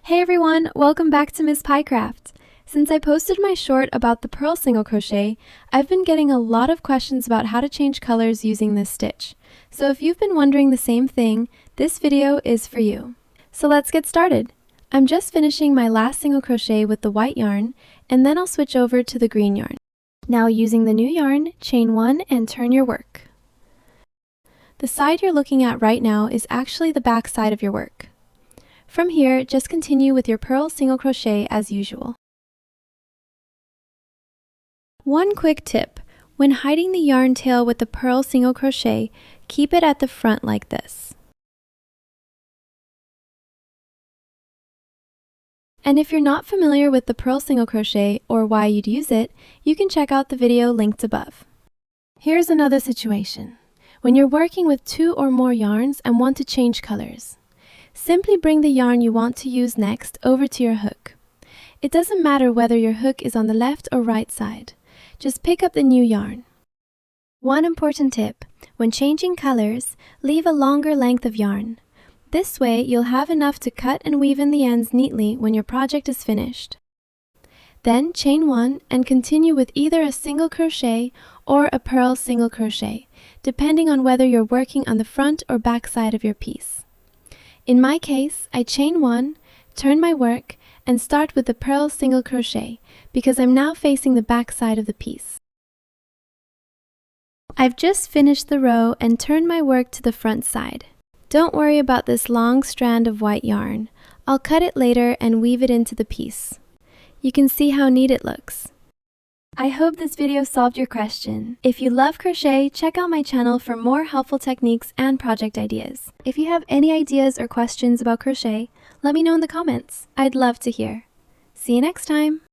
Hey everyone, welcome back to Miss Piecraft. Since I posted my short about the purl single crochet, I've been getting a lot of questions about how to change colors using this stitch. So if you've been wondering the same thing, this video is for you. So let's get started. I'm just finishing my last single crochet with the white yarn, and then I'll switch over to the green yarn. Now using the new yarn, chain 1 and turn your work. The side you're looking at right now is actually the back side of your work. From here, just continue with your purl single crochet as usual. One quick tip: when hiding the yarn tail with the purl single crochet, keep it at the front like this. And if you're not familiar with the purl single crochet or why you'd use it, you can check out the video linked above. Here's another situation. When you're working with 2 or more yarns and want to change colors. Simply bring the yarn you want to use next over to your hook. It doesn't matter whether your hook is on the left or right side. Just pick up the new yarn. One important tip: when changing colors, leave a longer length of yarn. This way you'll have enough to cut and weave in the ends neatly when your project is finished. Then chain 1 and continue with either a single crochet or a purl single crochet, depending on whether you're working on the front or back side of your piece. In my case, I chain 1, turn my work, and start with the purl single crochet because I'm now facing the back side of the piece. I've just finished the row and turned my work to the front side. Don't worry about this long strand of white yarn. I'll cut it later and weave it into the piece. You can see how neat it looks. I hope this video solved your question. If you love crochet, check out my channel for more helpful techniques and project ideas. If you have any ideas or questions about crochet, let me know in the comments. I'd love to hear. See you next time!